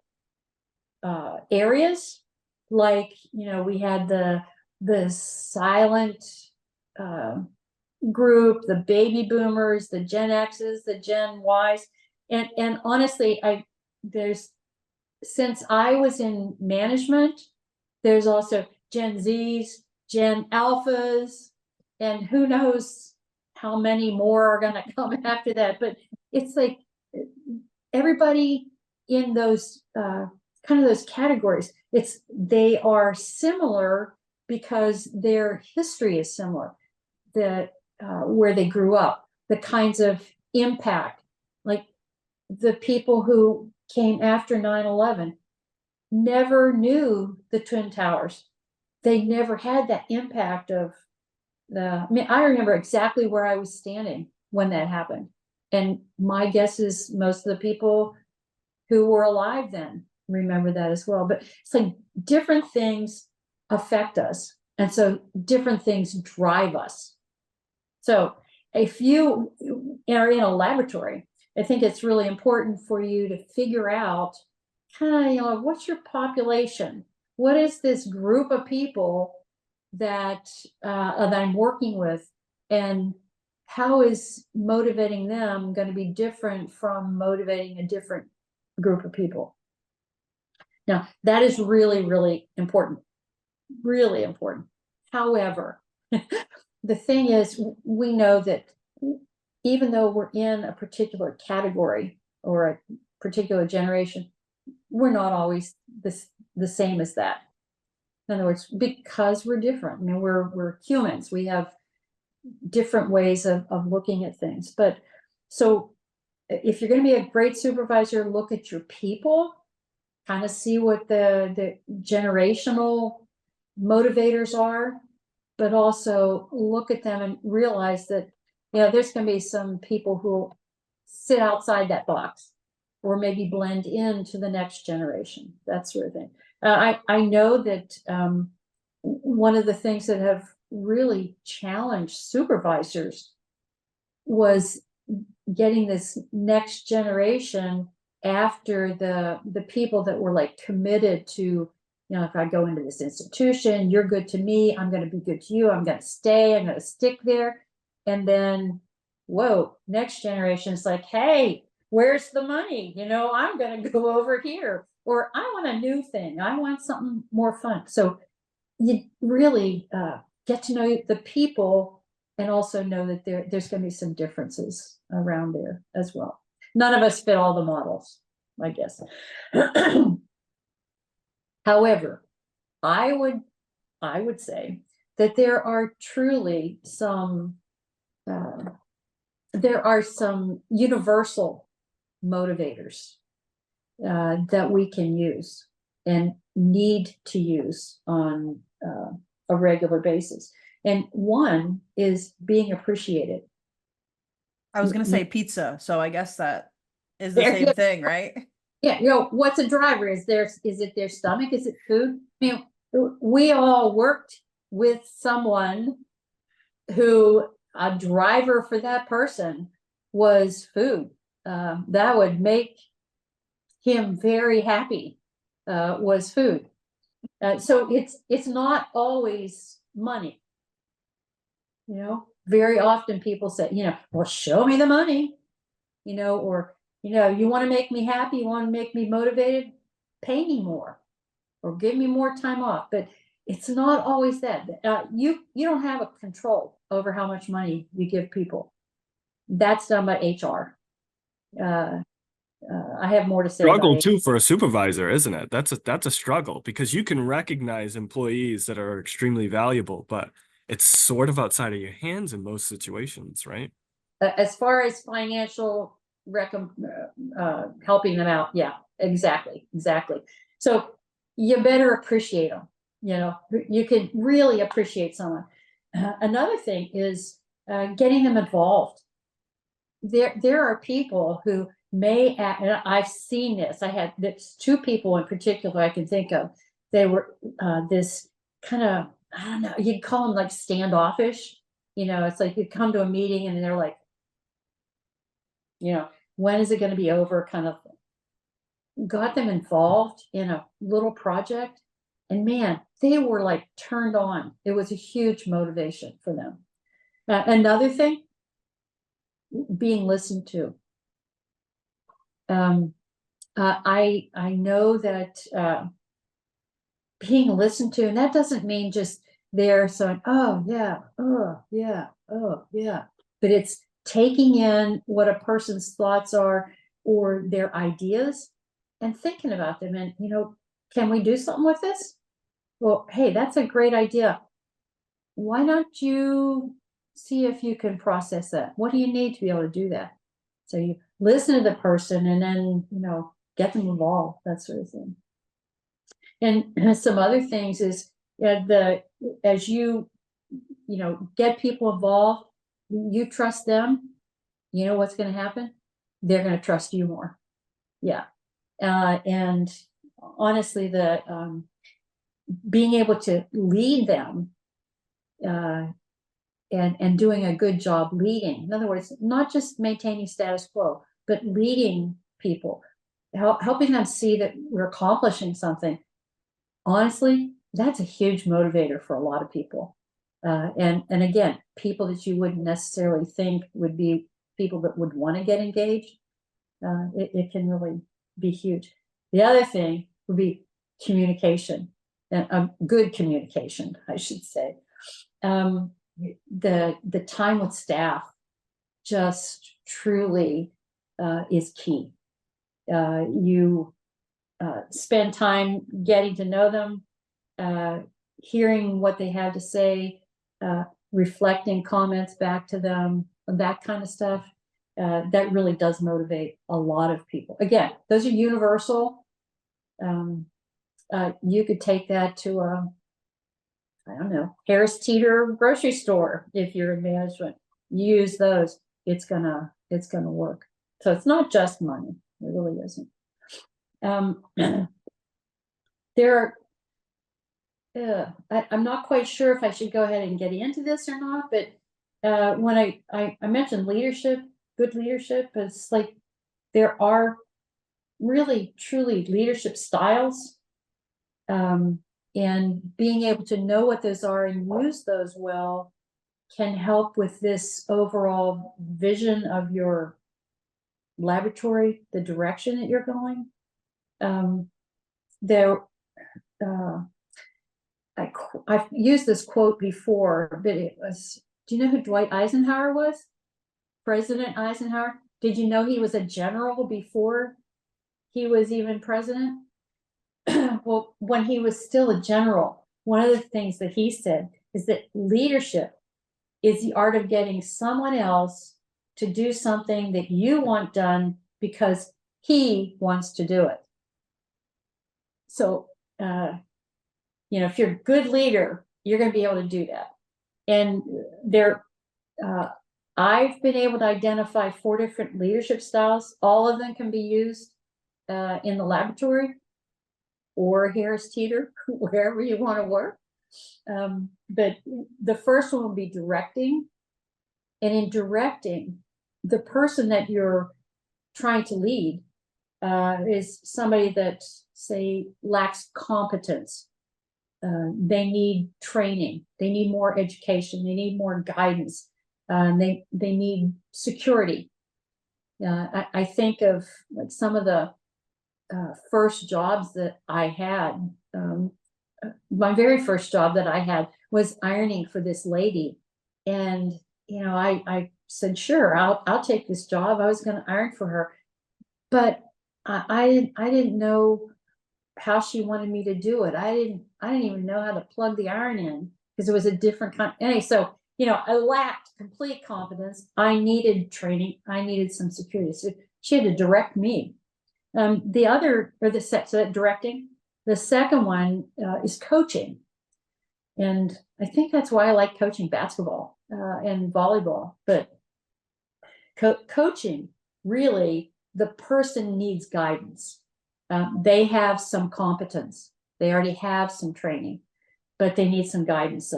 areas. Like, we had the silent group, the baby boomers, the Gen X's, the Gen Y's. And honestly, since I was in management, there's also Gen Z's, Gen Alphas, and who knows how many more are going to come after that. But it's like everybody in those kind of those categories, they are similar because their history is similar, where they grew up, the kinds of impact, like the people who came after 9/11 never knew the Twin Towers. They never had that impact of I remember exactly where I was standing when that happened. And my guess is most of the people who were alive then remember that as well. But it's like different things affect us. And so different things drive us. So if you are in a laboratory, I think it's really important for you to figure out kind of, what's your population? What is this group of people that I'm working with, and how is motivating them going to be different from motivating a different group of people? Now, that is really, really important. Really important. However, the thing is, we know that even though we're in a particular category or a particular generation, we're not always the same as that. In other words, because we're different. I mean, we're humans. We have different ways of looking at things. But so if you're going to be a great supervisor, look at your people, kind of see what the generational motivators are, but also look at them and realize that, there's going to be some people who sit outside that box or maybe blend into the next generation, that sort of thing. I know that one of the things that have really challenged supervisors was getting this next generation after the people that were like committed to, if I go into this institution, you're good to me, I'm going to be good to you, I'm going to stay, I'm going to stick there. And then, whoa, next generation is like, hey, where's the money? I'm going to go over here, or I want a new thing. I want something more fun. So you really get to know the people, and also know that there's going to be some differences around there as well. None of us fit all the models, I guess. However, I would say that there are truly some universal motivators that we can use and need to use on a regular basis. And one is being appreciated. I was going to say pizza, so I guess that is the same thing, right? Yeah, what's a driver? Is it their stomach? Is it food? I mean, we all worked with someone who a driver for that person was food. That would make him very happy, was food. So it's not always money. Very often people say, well, show me the money, or, you want to make me happy, you want to make me motivated, pay me more or give me more time off. But it's not always that. You don't have a control over how much money you give people. That's done by HR. I have more to say. Struggle too for a supervisor, isn't it? That's a struggle, because you can recognize employees that are extremely valuable, but it's sort of outside of your hands in most situations, right? As far as financial helping them out, yeah, exactly. So you better appreciate them. You can really appreciate someone. Another thing is getting them involved. There are people who may act, and I've seen this. There's two people in particular I can think of. They were this kind of, I don't know, you'd call them like standoffish. It's like you come to a meeting and they're like, when is it going to be over, kind of thing. Got them involved in a little project, and man, they were like turned on. It was a huge motivation for them. Another thing, being listened to. I know that being listened to, and that doesn't mean just they're saying, oh yeah, oh yeah, oh yeah, but it's taking in what a person's thoughts are or their ideas and thinking about them, and can we do something with this? Well, hey, that's a great idea. Why don't you see if you can process that? What do you need to be able to do that? So you listen to the person and then, get them involved, that sort of thing. And some other things is as you get people involved, you trust them, you know what's going to happen? They're going to trust you more. Yeah. And honestly, being able to lead them, and doing a good job leading. In other words, not just maintaining status quo, but leading people, helping them see that we're accomplishing something. Honestly, that's a huge motivator for a lot of people. And again, people that you wouldn't necessarily think would be people that would want to get engaged. It can really be huge. The other thing would be communication, and good communication, I should say. The time with staff just truly is key. You spend time getting to know them, hearing what they have to say, reflecting comments back to them, that kind of stuff. That really does motivate a lot of people. Again, those are universal. You could take that to I don't know, Harris Teeter grocery store. If you're in management, use those. It's gonna work. So it's not just money. It really isn't. There are, I'm not quite sure if I should go ahead and get into this or not, but when I mentioned leadership, good leadership, it's like there are really truly leadership styles, and being able to know what those are and use those well can help with this overall vision of your laboratory, the direction that you're going. I've used this quote before, but it was, do you know who Dwight Eisenhower was? President Eisenhower. Did you know he was a general before he was even president? Well, when he was still a general, one of the things that he said is that leadership is the art of getting someone else to do something that you want done because he wants to do it. So, if you're a good leader, you're going to be able to do that. And I've been able to identify 4 different leadership styles. All of them can be used in the laboratory or Harris Teeter, wherever you want to work. But the first one will be directing. And in directing, the person that you're trying to lead is somebody that, say, lacks competence. They need training. They need more education. They need more guidance. They need security. I think of like some of the first jobs that I had. My very first job that I had was ironing for this lady, and I said, sure, I'll take this job. I was going to iron for her, but I didn't know how she wanted me to do it. I didn't even know how to plug the iron in because it was a different kind. Anyway, so I lacked complete confidence. I needed training. I needed some security. So she had to direct me. So that directing. The second one is coaching, and I think that's why I like coaching basketball and volleyball. But coaching, really, the person needs guidance. They have some competence. They already have some training, but they need some guidance.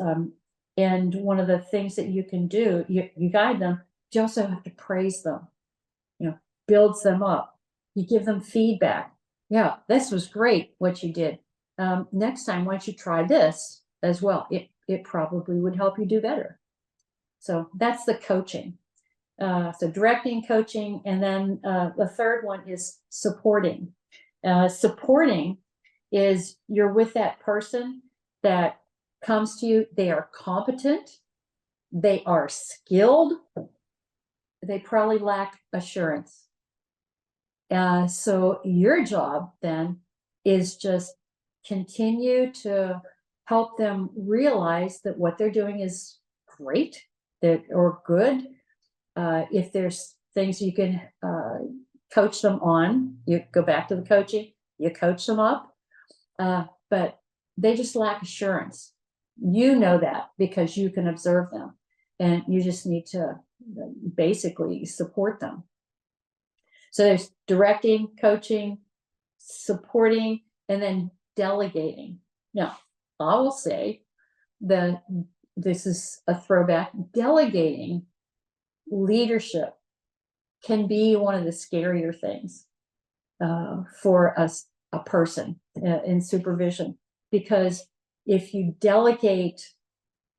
And one of the things that you can do, you guide them. You also have to praise them. Builds them up. You give them feedback. Yeah, this was great what you did. Next time, why don't you try this as well? It probably would help you do better. So that's the coaching. So directing, coaching, and then the third one is supporting. Supporting is you're with that person that comes to you. They are competent. They are skilled. They probably lack assurance. So your job then is just continue to help them realize that what they're doing is great or good. If there's things you can coach them on, you go back to the coaching, you coach them up, but they just lack assurance. You know that because you can observe them, and you just need to basically support them. So there's directing, coaching, supporting, and then delegating. Now, I will say that this is a throwback. Delegating leadership can be one of the scarier things for us, a person in supervision, because if you delegate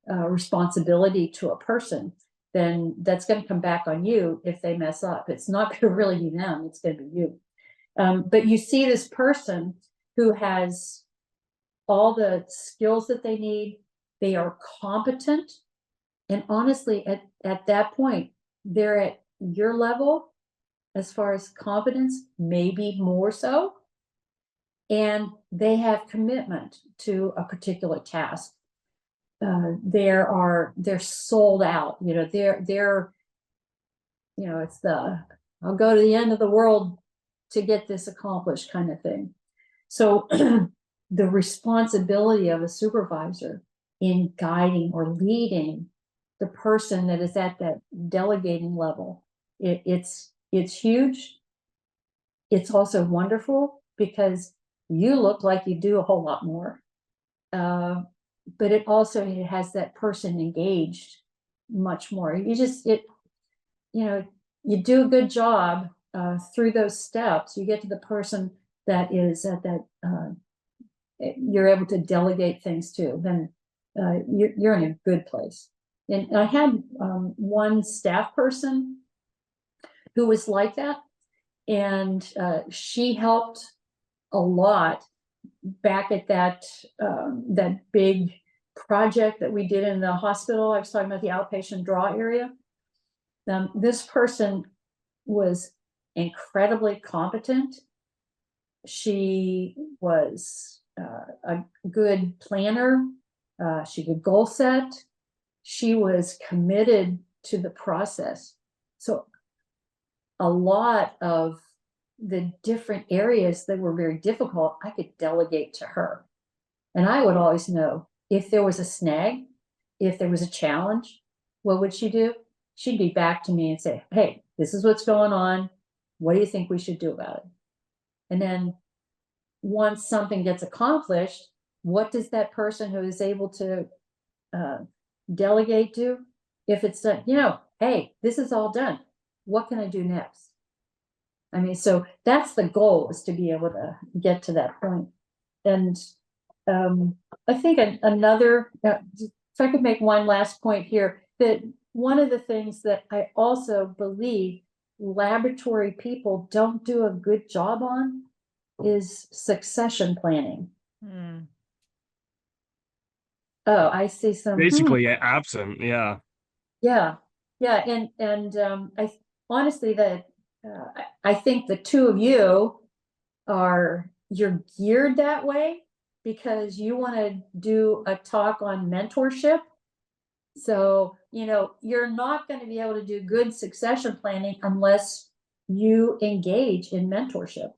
responsibility to a person, then that's going to come back on you if they mess up. It's not going to really be them, it's going to be you. But you see this person who has all the skills that they need, they are competent, and honestly, at that point, they're at your level as far as competence, maybe more so, and they have commitment to a particular task. They're sold out, they're it's the I'll go to the end of the world to get this accomplished kind of thing. So the responsibility of a supervisor in guiding or leading the person that is at that delegating level, it's huge. It's also wonderful because you look like you do a whole lot more. But it has that person engaged much more. You do a good job through those steps. You get to the person that is at that, you're able to delegate things to, then you're in a good place. And I had one staff person who was like that, and she helped a lot back at that big project that we did in the hospital. I was talking about the outpatient draw area. This person was incredibly competent. She was a good planner. She could goal set. She was committed to the process. So a lot of the different areas that were very difficult, I could delegate to her. And I would always know if there was a snag, if there was a challenge, what would she do? She'd be back to me and say, hey, this is what's going on. What do you think we should do about it? And then once something gets accomplished, what does that person who is able to delegate do? If it's done, hey, this is all done. What can I do next? I mean, so that's the goal, is to be able to get to that point. And I think another, if I could make one last point here, that one of the things that I also believe laboratory people don't do a good job on is succession planning. Oh, I see some. Basically absent, yeah. Yeah, and I honestly that I think the two of you're geared that way because you want to do a talk on mentorship. So, you're not going to be able to do good succession planning unless you engage in mentorship.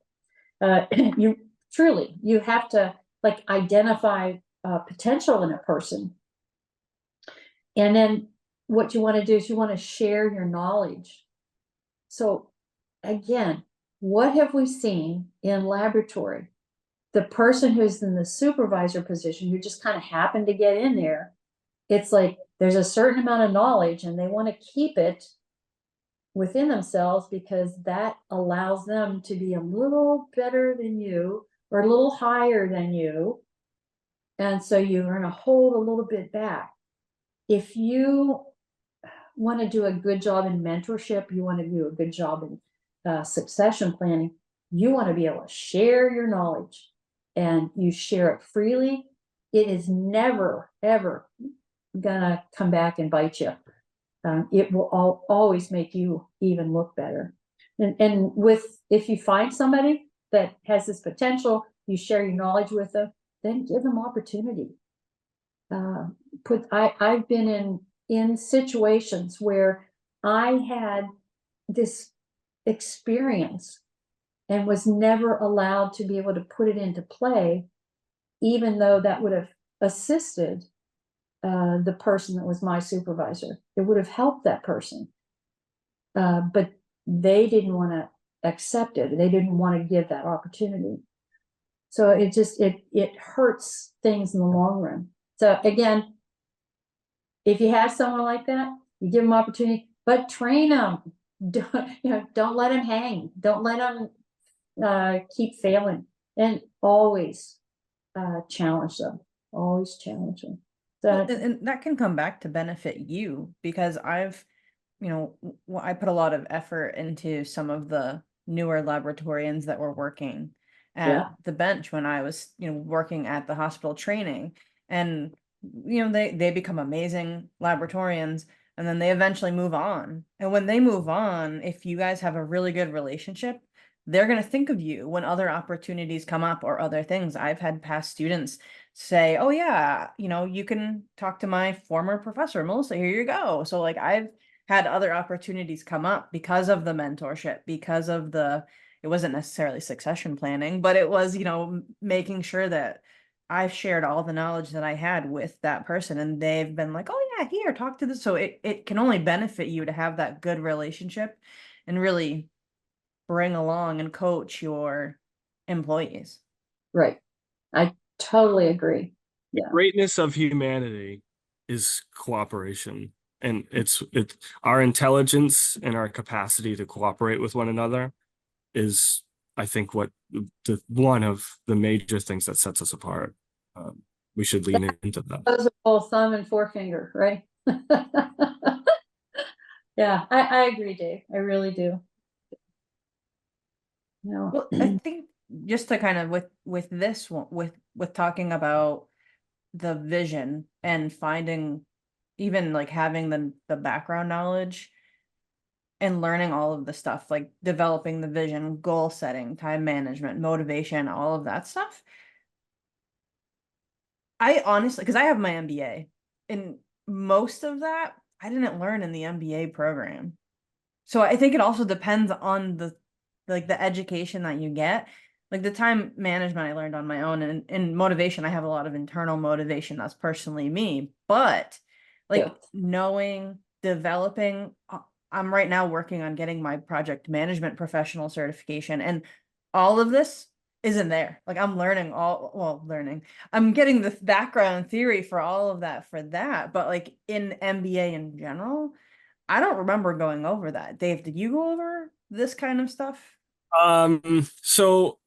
You have to identify potential in a person. And then what you want to do is you want to share your knowledge. So again, what have we seen in laboratory? The person who's in the supervisor position, who just kind of happened to get in there, it's like there's a certain amount of knowledge and they want to keep it within themselves because that allows them to be a little better than you or a little higher than you. And so you're going to hold a little bit back. If you want to do a good job in mentorship, you want to do a good job in succession planning, you want to be able to share your knowledge and you share it freely. It is never, ever gonna come back and bite you. It will always make you even look better. And if you find somebody that has this potential, you share your knowledge with them, then give them opportunity. I've been in situations where I had this experience and was never allowed to be able to put it into play, even though that would have assisted the person that was my supervisor. It would have helped that person. but they didn't want to accept it. They didn't want to give that opportunity. So it hurts things in the long run. So again, if you have someone like that, you give them opportunity, but train them. Don't let them hang. Don't let them keep failing, and always challenge them. Always challenge them. Well, and that can come back to benefit you, because I've, I put a lot of effort into some of the newer laboratorians that were working at the bench when I was, working at the hospital training. And, they become amazing laboratorians, and then they eventually move on. And when they move on, if you guys have a really good relationship, they're going to think of you when other opportunities come up or other things. I've had past students say, oh yeah, you can talk to my former professor, Melissa, here you go. So like I've had other opportunities come up because of the mentorship, because of it wasn't necessarily succession planning, but it was, making sure that I've shared all the knowledge that I had with that person, and they've been like, oh yeah, here, talk to this. So it can only benefit you to have that good relationship and really bring along and coach your employees. Right. I totally agree. The greatness of humanity is cooperation, and it's our intelligence and our capacity to cooperate with one another is, I think, what one of the major things that sets us apart. We should lean into that. Those are both thumb and forefinger, right? Yeah, I agree, Dave. I really do. Well, I think just to kind of with this one, with talking about the vision and finding, even like having the background knowledge and learning all of the stuff, like developing the vision, goal setting, time management, motivation, all of that stuff. I honestly, because I have my MBA, and most of that I didn't learn in the MBA program. So I think it also depends on the education that you get. Like the time management I learned on my own, and motivation, I have a lot of internal motivation. That's personally me. But like knowing, developing, I'm right now working on getting my project management professional certification, and all of this isn't there. Like I'm learning I'm getting the background theory for all of that for that. But like in MBA in general, I don't remember going over that. Dave, did you go over this kind of stuff? So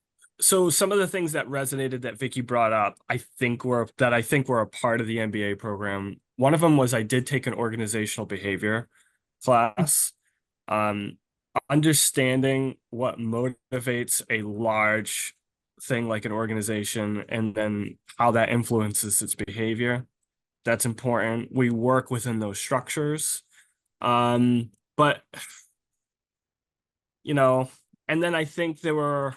some of the things that resonated that Vickie brought up, I think were a part of the MBA program. One of them was I did take an organizational behavior class. Understanding what motivates a large thing like an organization, and then how that influences its behavior. That's important. We work within those structures. But and then I think there were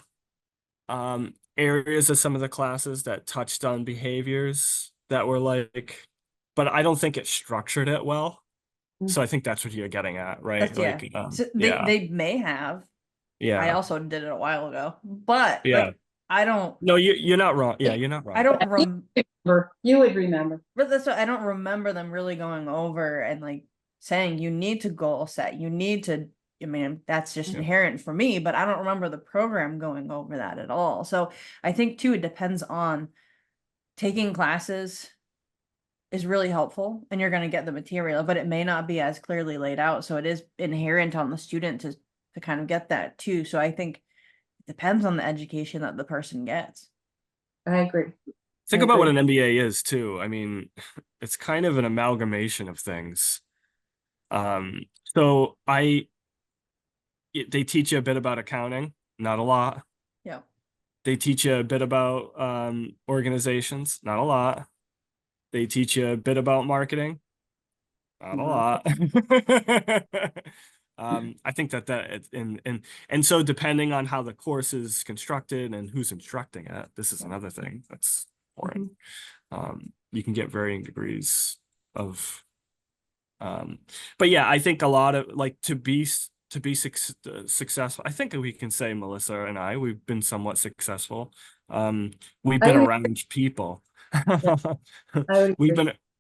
areas of some of the classes that touched on behaviors that were like, but I don't think it structured it well. So I think that's what you're getting at, right? So they may have. Yeah. I also did it a while ago, but I don't. No, you're not wrong. Yeah, you're not wrong. I don't remember. You would remember. But that's what I don't remember them really going over and like saying you need to goal set. You need to. I mean, that's just inherent for me, but I don't remember the program going over that at all. So I think too, it depends on taking classes is really helpful, and you're going to get the material, but it may not be as clearly laid out. So it is inherent on the student to kind of get that too. So I think it depends on the education that the person gets. I agree. Think about what an MBA is too. I mean, it's kind of an amalgamation of things. So they teach you a bit about accounting, not a lot. Yeah. They teach you a bit about organizations, not a lot. They teach you a bit about marketing, not a lot. I think and so depending on how the course is constructed and who's instructing it, this is another thing that's important. You can get varying degrees of, but yeah, I think a lot of like to be successful. I think we can say Melissa and we've been somewhat successful. We've been around people.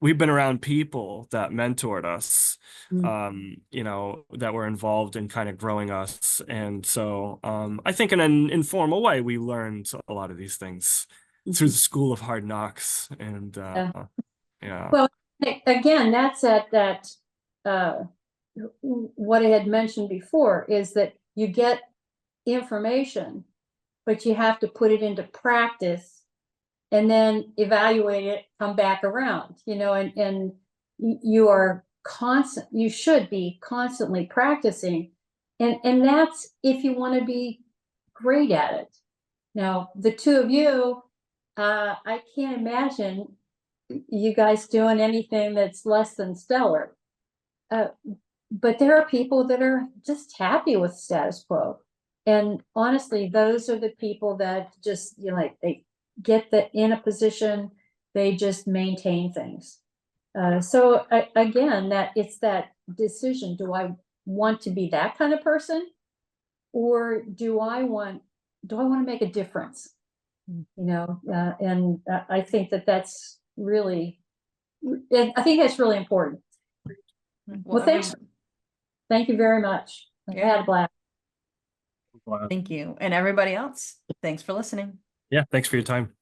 we've been around people that mentored us, Mm. you know, that were involved in kind of growing us. And so I think in an informal way, we learned a lot of these things through the school of hard knocks. And Yeah. yeah. Well, again, that's that what I had mentioned before is that you get information, but you have to put it into practice and then evaluate it, come back around, you know, and you are you should be constantly practicing. And that's if you want to be great at it. Now, the two of you, I can't imagine you guys doing anything that's less than stellar. But there are people that are just happy with status quo. And honestly, those are the people that just, you know, like they get in a position, they just maintain things. So again, that it's that decision. Do I want to be that kind of person? Or do I want to make a difference? You know, and I think that's really, I think that's really important. Well, thanks. Thank you very much. I had a blast. Thank you. And everybody else, thanks for listening. Yeah, thanks for your time.